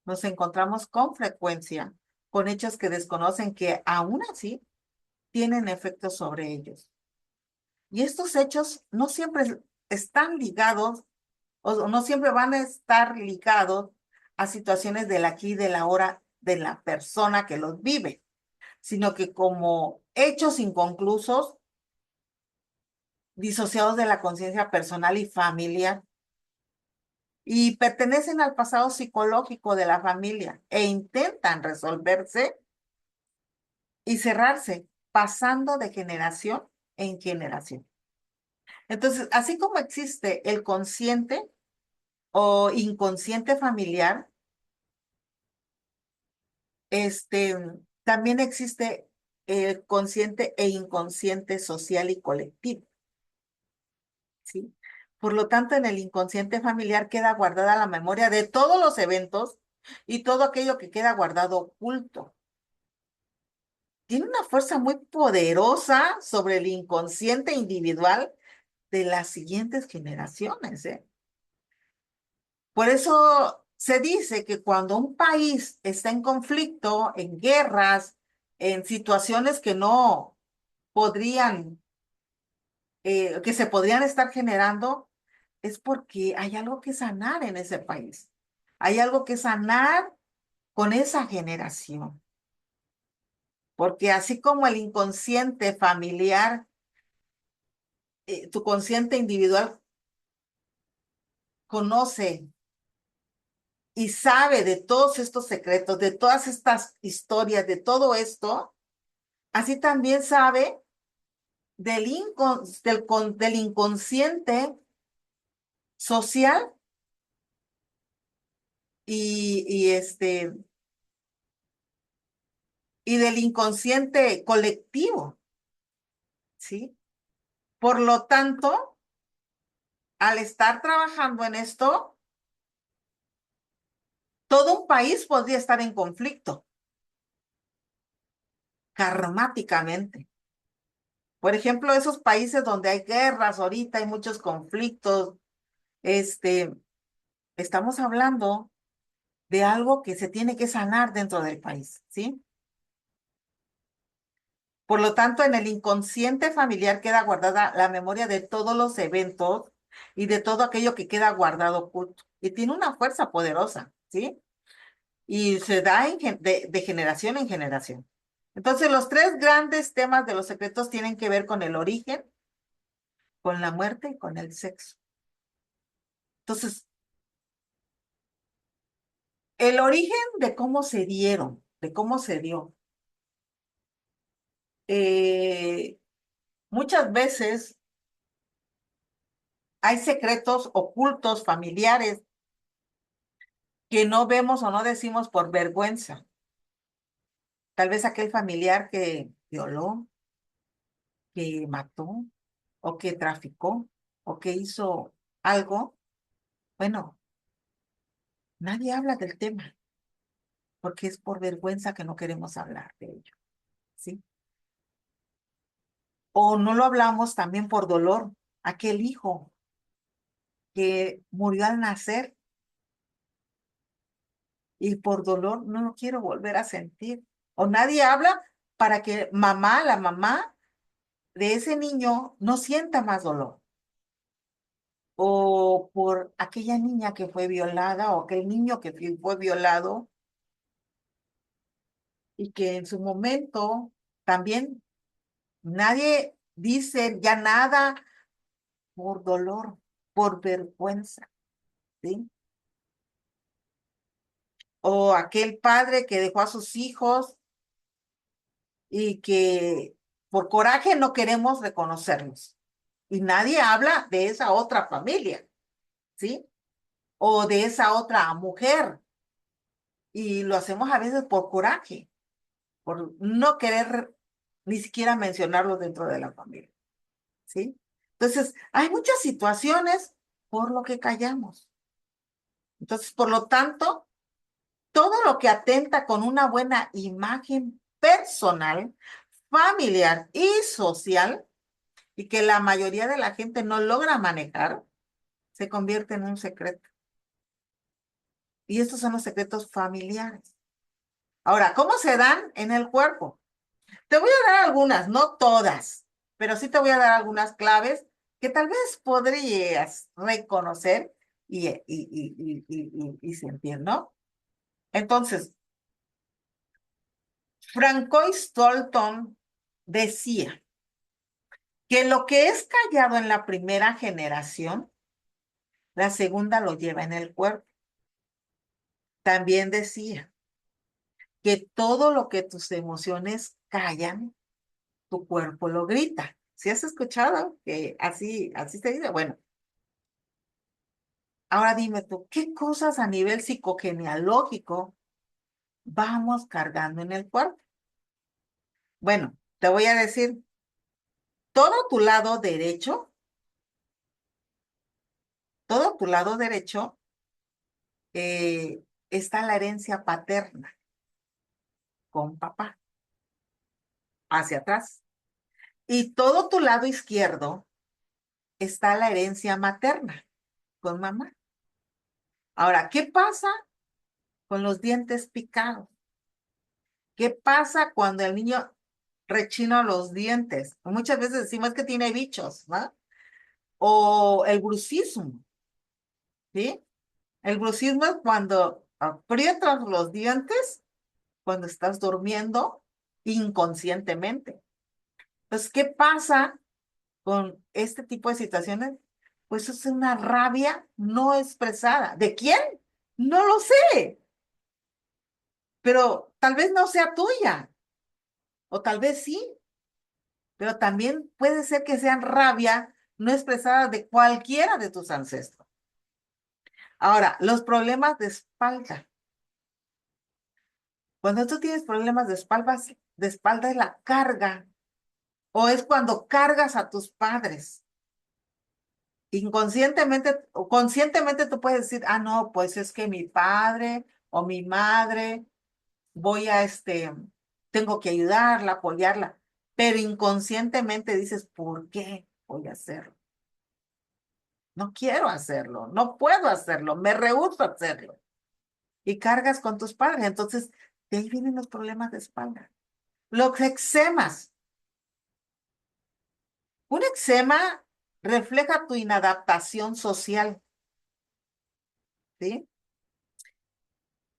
[SPEAKER 1] Nos encontramos con frecuencia con hechos que desconocen que aún así tienen efectos sobre ellos. Y estos hechos no siempre están ligados o no siempre van a estar ligados a situaciones del aquí y del ahora de la persona que los vive, sino que como hechos inconclusos, disociados de la conciencia personal y familiar, y pertenecen al pasado psicológico de la familia e intentan resolverse y cerrarse, pasando de generación en generación. Entonces, así como existe el consciente o inconsciente familiar, este, también existe el consciente e inconsciente social y colectivo, ¿sí? Por lo tanto, en el inconsciente familiar queda guardada la memoria de todos los eventos y todo aquello que queda guardado oculto. Tiene una fuerza muy poderosa sobre el inconsciente individual de las siguientes generaciones, ¿eh? Por eso se dice que cuando un país está en conflicto, en guerras, en situaciones que no podrían, que se podrían estar generando, es porque hay algo que sanar en ese país. Hay algo que sanar con esa generación. Porque así como el inconsciente familiar, tu consciente individual conoce y sabe de todos estos secretos, de todas estas historias, de todo esto, así también sabe del inconsciente social y y del inconsciente colectivo, ¿sí? Por lo tanto, al estar trabajando en esto, todo un país podría estar en conflicto karmáticamente. Por ejemplo, esos países donde hay guerras ahorita, hay muchos conflictos, este, estamos hablando de algo que se tiene que sanar dentro del país, ¿sí? Por lo tanto, en el inconsciente familiar queda guardada la memoria de todos los eventos y de todo aquello que queda guardado oculto. Y tiene una fuerza poderosa, ¿sí? Y se da de generación en generación. Entonces, los tres grandes temas de los secretos tienen que ver con el origen, con la muerte y con el sexo. Entonces, el origen de cómo se dieron, de cómo se dio. Eh, Muchas veces hay secretos ocultos familiares que no vemos o no decimos por vergüenza. Tal vez aquel familiar que violó, que mató, o que traficó, o que hizo algo. Bueno, nadie habla del tema, porque es por vergüenza que no queremos hablar de ello, ¿sí? O no lo hablamos también por dolor. Aquel hijo que murió al nacer y por dolor no lo quiero volver a sentir. O nadie habla para que la mamá de ese niño no sienta más dolor. O por aquella niña que fue violada o aquel niño que fue violado y que en su momento también nadie dice ya nada por dolor, por vergüenza, ¿sí? O aquel padre que dejó a sus hijos y que por coraje no queremos reconocerlos. Y nadie habla de esa otra familia, ¿sí? O de esa otra mujer. Y lo hacemos a veces por coraje, por no querer ni siquiera mencionarlo dentro de la familia, ¿sí? Entonces, hay muchas situaciones por lo que callamos. Entonces, por lo tanto, todo lo que atenta con una buena imagen personal, familiar y social, y que la mayoría de la gente no logra manejar, se convierte en un secreto. Y estos son los secretos familiares. Ahora, ¿cómo se dan en el cuerpo? Te voy a dar algunas, no todas, pero sí te voy a dar algunas claves que tal vez podrías reconocer y sentir, ¿no? Entonces, Francois Dalton decía que lo que es callado en la primera generación, la segunda lo lleva en el cuerpo. También decía que todo lo que tus emociones callan, tu cuerpo lo grita. ¿Sí has escuchado que así se dice? Bueno, ahora dime tú, ¿qué cosas a nivel psicogenealógico vamos cargando en el cuerpo? Bueno, te voy a decir, todo tu lado derecho todo tu lado derecho está la herencia paterna con papá, hacia atrás. Y todo tu lado izquierdo está la herencia materna con mamá. Ahora, ¿qué pasa con los dientes picados? ¿Qué pasa cuando el niño rechina los dientes? Muchas veces decimos que tiene bichos, ¿no? O el brucismo, ¿sí? El brucismo es cuando aprietas los dientes cuando estás durmiendo inconscientemente. Entonces, ¿qué pasa con este tipo de situaciones? Pues es una rabia no expresada. ¿De quién? No lo sé, pero tal vez no sea tuya, o tal vez sí, pero también puede ser que sean rabia no expresada de cualquiera de tus ancestros. Ahora, los problemas de espalda. Cuando tú tienes problemas de espalda es la carga, o es cuando cargas a tus padres. Inconscientemente o conscientemente tú puedes decir, ah, no, pues es que mi padre o mi madre, voy a tengo que ayudarla, apoyarla, pero inconscientemente dices, ¿por qué voy a hacerlo? No quiero hacerlo, no puedo hacerlo, me rehúso a hacerlo. Y cargas con tus padres, entonces de ahí vienen los problemas de espalda. Los eczemas. Un eczema refleja tu inadaptación social, ¿sí?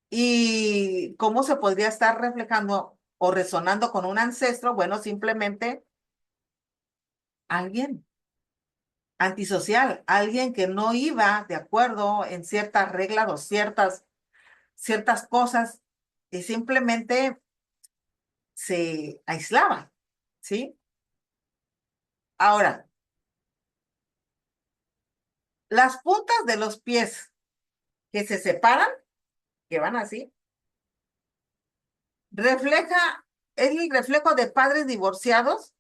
[SPEAKER 1] ¿Y cómo se podría estar reflejando o resonando con un ancestro? Bueno, simplemente alguien antisocial, alguien que no iba de acuerdo en ciertas reglas o ciertas cosas y simplemente se aislaba, ¿sí? Ahora, las puntas de los pies que se separan, que van así, refleja, es el reflejo de padres divorciados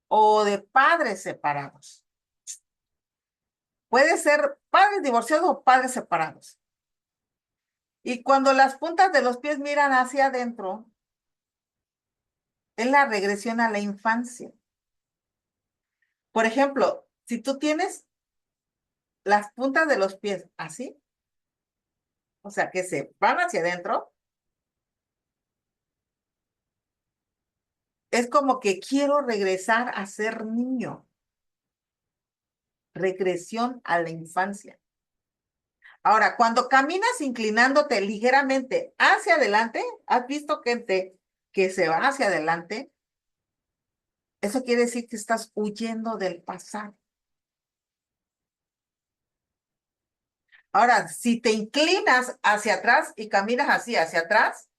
[SPEAKER 1] o de padres separados. Puede ser padres divorciados o padres separados. Y cuando las puntas de los pies miran hacia adentro, es la regresión a la infancia. Por ejemplo, si tú tienes las puntas de los pies así, o sea, que se van hacia adentro, es como que quiero regresar a ser niño. Regresión a la infancia. Ahora, cuando caminas inclinándote ligeramente hacia adelante, ¿has visto gente que se va hacia adelante? Eso quiere decir que estás huyendo del pasado. Ahora, si te inclinas hacia atrás y caminas así hacia atrás,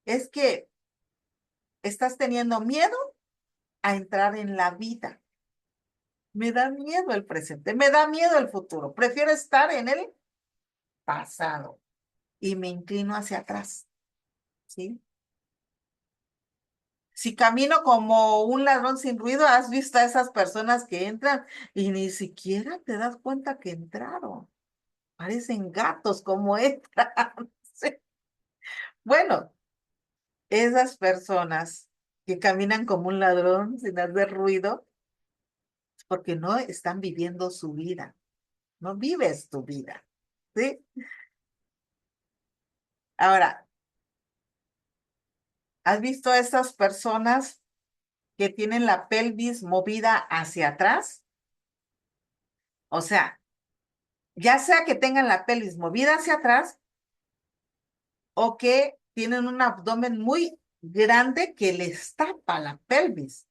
[SPEAKER 1] es que estás teniendo miedo a entrar en la vida. Me da miedo el presente, me da miedo el futuro. Prefiero estar en el pasado y me inclino hacia atrás, ¿sí? Si camino como un ladrón sin ruido, has visto a esas personas que entran y ni siquiera te das cuenta que entraron. Parecen gatos como entran. Sí. Bueno, esas personas que caminan como un ladrón sin hacer ruido, es porque no están viviendo su vida. No vives tu vida. ¿Sí? Ahora, ¿has visto a esas personas que tienen la pelvis movida hacia atrás? O sea, ya sea que tengan la pelvis movida hacia atrás o que tienen un abdomen muy grande que les tapa la pelvis.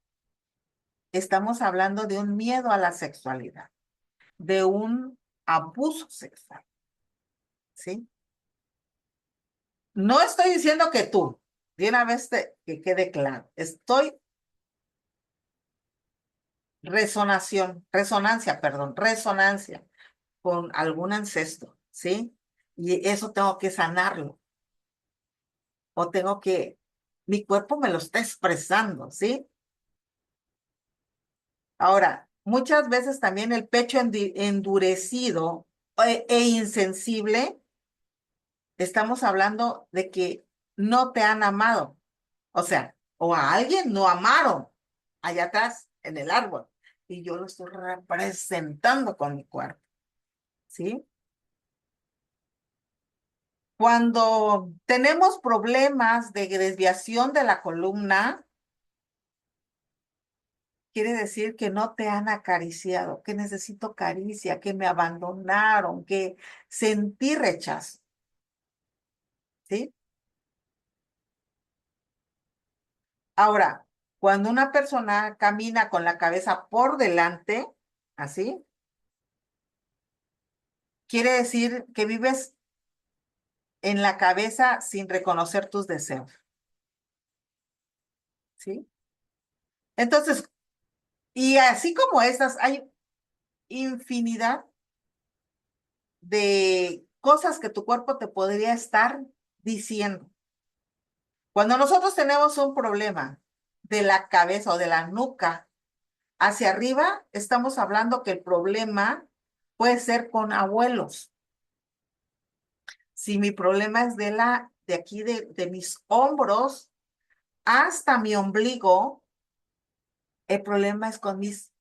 [SPEAKER 1] Estamos hablando de un miedo a la sexualidad, de un abuso sexual, ¿sí? No estoy diciendo que tú, de una vez que quede claro, estoy resonancia con algún ancestro, ¿sí? Y eso tengo que sanarlo, o tengo que, mi cuerpo me lo está expresando, ¿sí? Ahora, muchas veces también el pecho endurecido e insensible, estamos hablando de que no te han amado. O sea, o a alguien no amaron allá atrás en el árbol. Y yo lo estoy representando con mi cuerpo, ¿sí? Cuando tenemos problemas de desviación de la columna, quiere decir que no te han acariciado, que necesito caricia, que me abandonaron, que sentí rechazo, ¿sí? Ahora, cuando una persona camina con la cabeza por delante, así, quiere decir que vives en la cabeza sin reconocer tus deseos, ¿sí? Entonces, y así como estas, hay infinidad de cosas que tu cuerpo te podría estar diciendo. Cuando nosotros tenemos un problema de la cabeza o de la nuca hacia arriba, estamos hablando que el problema puede ser con abuelos. Si mi problema es de aquí, de mis hombros hasta mi ombligo, el problema es con mis,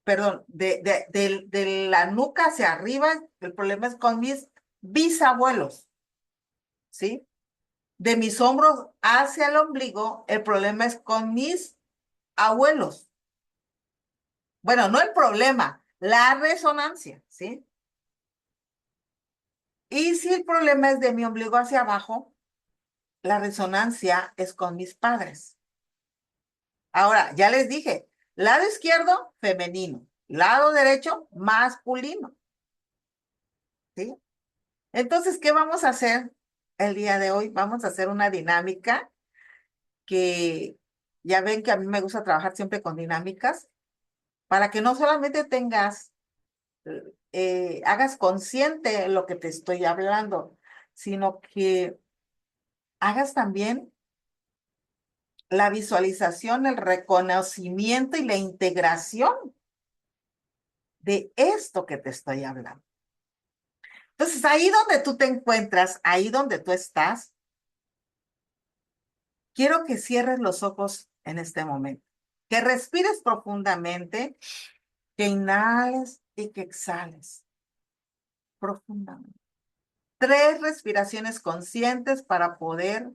[SPEAKER 1] perdón, de la nuca hacia arriba, el problema es con mis bisabuelos, ¿sí? De mis hombros hacia el ombligo, el problema es con mis abuelos. Bueno, no el problema, la resonancia, ¿sí? Y si el problema es de mi ombligo hacia abajo, la resonancia es con mis padres. Ahora, ya les dije, lado izquierdo, femenino, lado derecho, masculino, ¿sí? Entonces, ¿qué vamos a hacer el día de hoy? Vamos a hacer una dinámica que ya ven que a mí me gusta trabajar siempre con dinámicas, para que no solamente hagas consciente lo que te estoy hablando, sino que hagas también la visualización, el reconocimiento y la integración de esto que te estoy hablando. Entonces, ahí donde tú te encuentras, ahí donde tú estás, quiero que cierres los ojos en este momento, que respires profundamente, que inhales y que exhales profundamente. 3 respiraciones conscientes para poder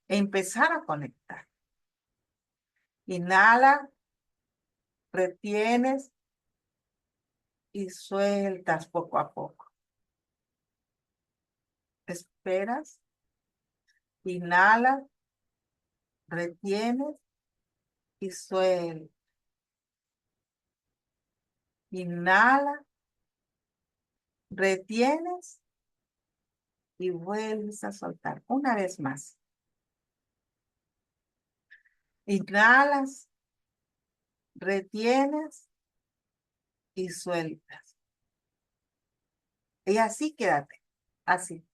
[SPEAKER 1] empezar a conectar. Inhala, retienes y sueltas poco a poco. Esperas, inhala, retienes y sueltas. Inhala, retienes y vuelves a soltar. Una vez más. Inhalas, retienes y sueltas. Y así quédate, así.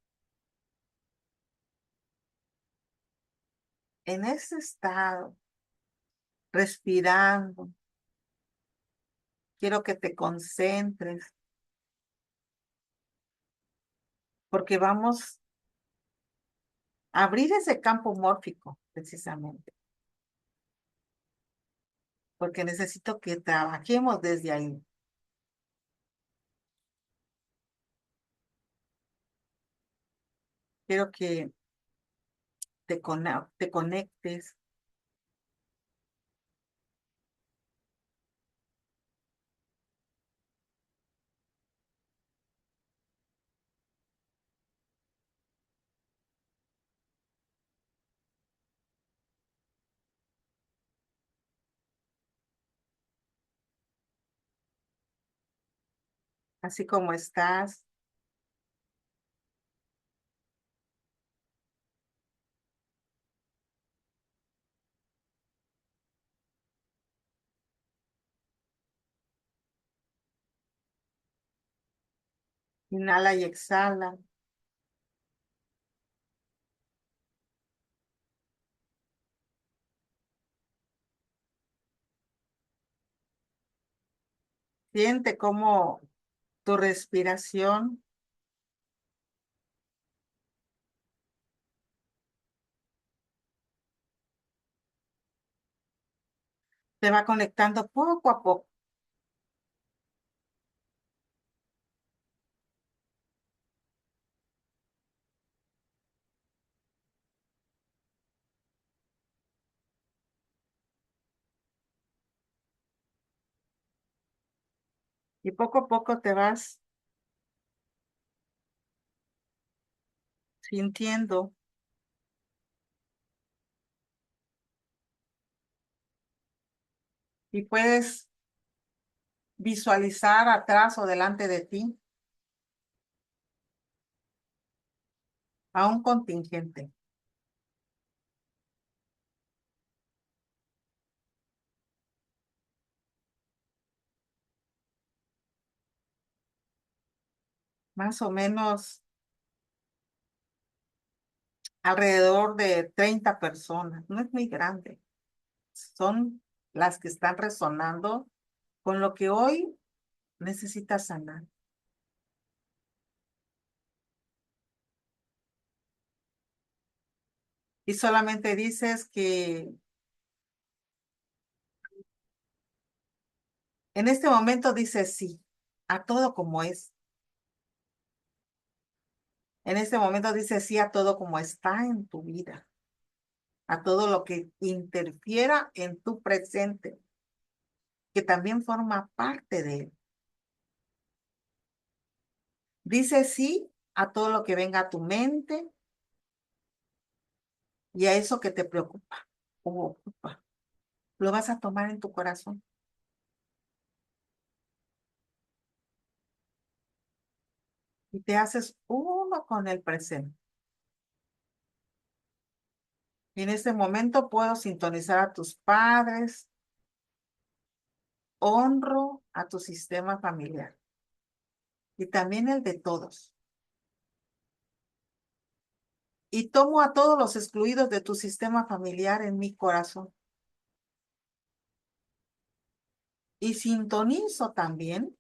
[SPEAKER 1] En ese estado, respirando, quiero que te concentres, porque vamos a abrir ese campo mórfico, precisamente, porque necesito que trabajemos desde ahí. Quiero que te conectes, así como estás. Inhala y exhala. Siente cómo tu respiración te va conectando poco a poco. Y poco a poco te vas sintiendo y puedes visualizar atrás o delante de ti a un contingente. Más o menos alrededor de 30 personas. No es muy grande. Son las que están resonando con lo que hoy necesitas sanar. Y solamente dices que en este momento dices sí a todo como es. En este momento dices sí a todo como está en tu vida, a todo lo que interfiera en tu presente, que también forma parte de él. Dices sí a todo lo que venga a tu mente y a eso que te preocupa o ocupa. Lo vas a tomar en tu corazón y te haces uno con el presente. Y en este momento puedo sintonizar a tus padres, honro a tu sistema familiar y también el de todos. Y tomo a todos los excluidos de tu sistema familiar en mi corazón. Y sintonizo también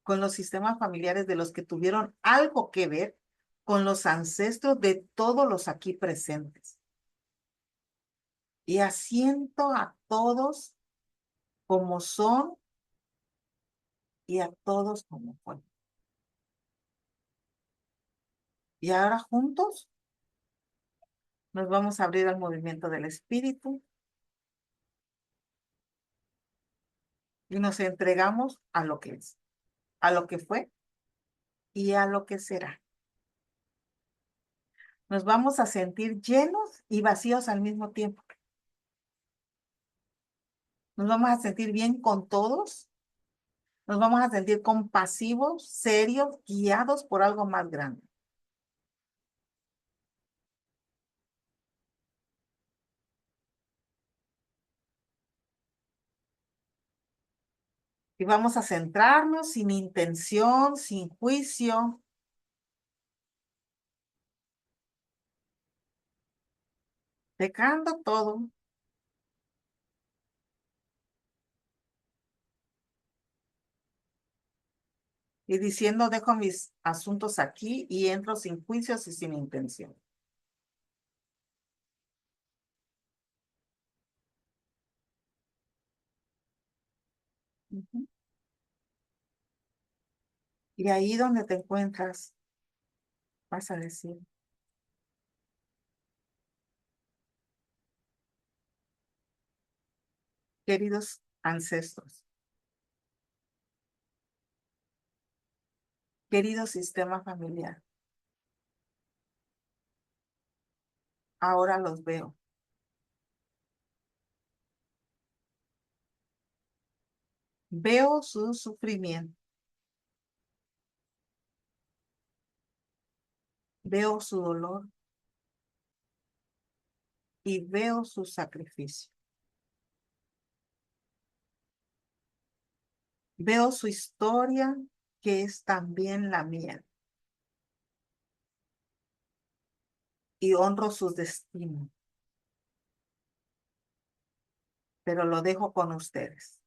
[SPEAKER 1] con los sistemas familiares de los que tuvieron algo que ver con los ancestros de todos los aquí presentes. Y asiento a todos como son y a todos como fueron. Y ahora juntos nos vamos a abrir al movimiento del espíritu y nos entregamos a lo que es, a lo que fue y a lo que será. Nos vamos a sentir llenos y vacíos al mismo tiempo. Nos vamos a sentir bien con todos. Nos vamos a sentir compasivos, serios, guiados por algo más grande. Y vamos a centrarnos sin intención, sin juicio, dejando todo y diciendo, dejo mis asuntos aquí y entro sin juicios y sin intención. Ujú. Y ahí donde te encuentras, vas a decir, queridos ancestros, querido sistema familiar, ahora los veo. Veo su sufrimiento, veo su dolor y veo su sacrificio. Veo su historia, que es también la mía, y honro sus destinos, pero lo dejo con ustedes.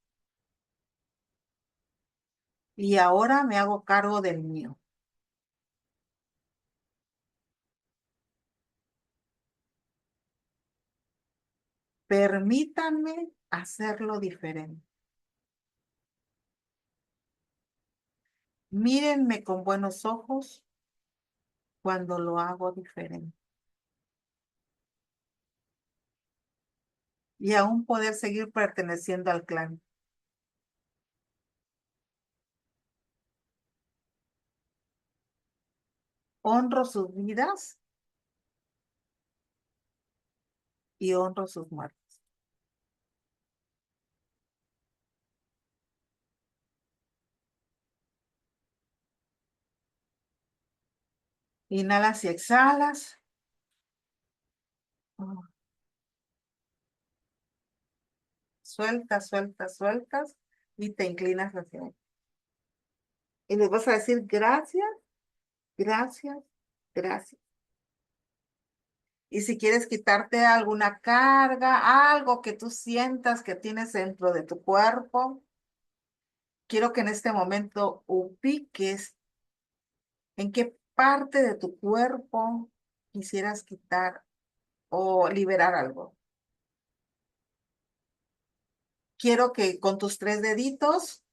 [SPEAKER 1] y ahora me hago cargo del mío. Permítanme hacerlo diferente. Mírenme con buenos ojos cuando lo hago diferente. Y aún poder seguir perteneciendo al clan. Honro sus vidas y honro sus muertes. Inhalas y exhalas. Oh, sueltas, sueltas, sueltas y te inclinas hacia él. Y les vas a decir gracias, gracias, gracias. Y si quieres quitarte alguna carga, algo que tú sientas que tienes dentro de tu cuerpo, quiero que en este momento ubiques en qué parte de tu cuerpo quisieras quitar o liberar algo. Quiero que con tus 3 deditos,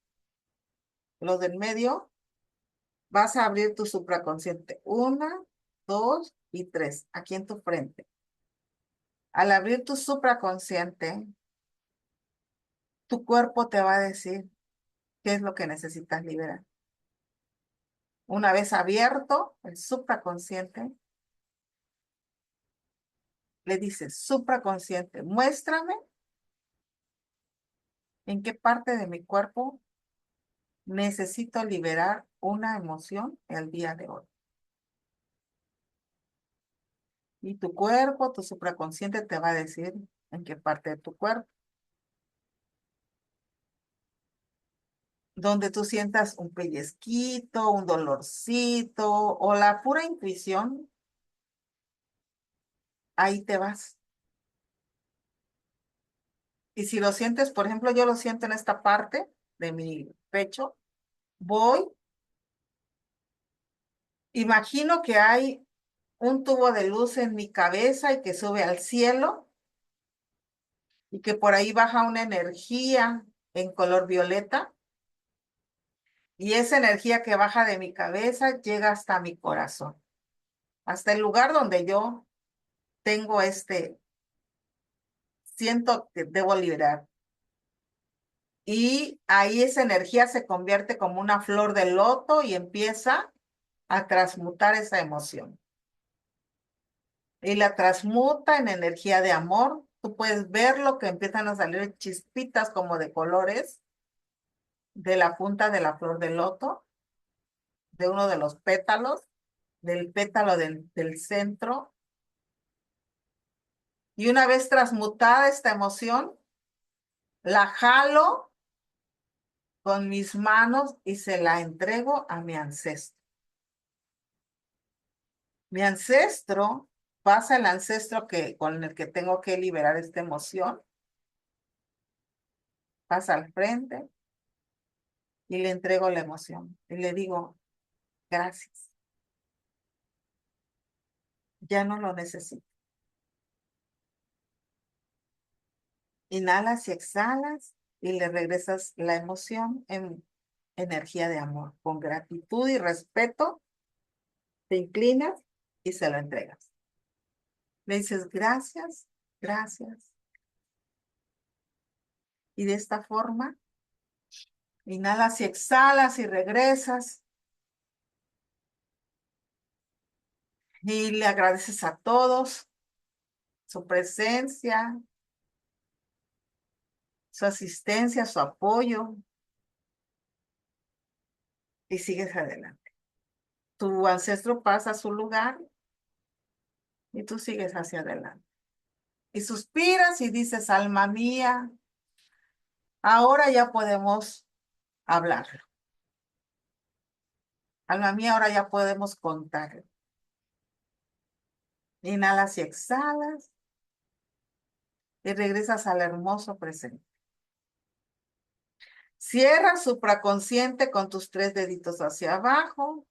[SPEAKER 1] los del medio, vas a abrir tu supraconsciente. 1, 2 y 3, aquí en tu frente. Al abrir tu supraconsciente, tu cuerpo te va a decir qué es lo que necesitas liberar. Una vez abierto el supraconsciente, le dices, supraconsciente, muéstrame en qué parte de mi cuerpo necesito liberar una emoción el día de hoy. Y tu cuerpo, tu supraconsciente te va a decir en qué parte de tu cuerpo. Donde tú sientas un pellizquito, un dolorcito o la pura intuición, ahí te vas. Y si lo sientes, por ejemplo, yo lo siento en esta parte de mi pecho, voy, imagino que hay un tubo de luz en mi cabeza y que sube al cielo y que por ahí baja una energía en color violeta y esa energía que baja de mi cabeza llega hasta mi corazón, hasta el lugar donde yo tengo siento que debo liberar. Y ahí esa energía se convierte como una flor de loto y empieza a transmutar esa emoción. Y la transmuta en energía de amor. Tú puedes ver lo que empiezan a salir chispitas como de colores de la punta de la flor de loto, de uno de los pétalos, del pétalo del centro. Y una vez transmutada esta emoción, la jalo con mis manos y se la entrego a mi ancestro. Mi ancestro pasa el ancestro con el que tengo que liberar esta emoción, pasa al frente y le entrego la emoción. Y le digo, gracias, ya no lo necesito. Inhalas y exhalas y le regresas la emoción en energía de amor. Con gratitud y respeto, te inclinas y se lo entregas. Le dices gracias, gracias. Y de esta forma, inhalas y exhalas y regresas. Y le agradeces a todos su presencia, su asistencia, su apoyo y sigues adelante. Tu ancestro pasa a su lugar y tú sigues hacia adelante. Y suspiras y dices, alma mía, ahora ya podemos hablarlo. Alma mía, ahora ya podemos contarlo. Inhalas y exhalas y regresas al hermoso presente. Cierra supraconsciente con tus 3 deditos hacia abajo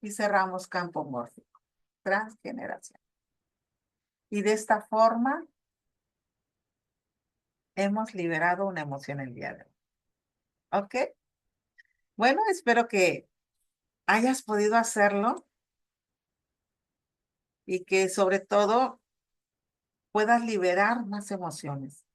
[SPEAKER 1] y cerramos campo mórfico, transgeneración. Y de esta forma hemos liberado una emoción el día de hoy. ¿Ok? Bueno, espero que hayas podido hacerlo y que sobre todo puedas liberar más emociones.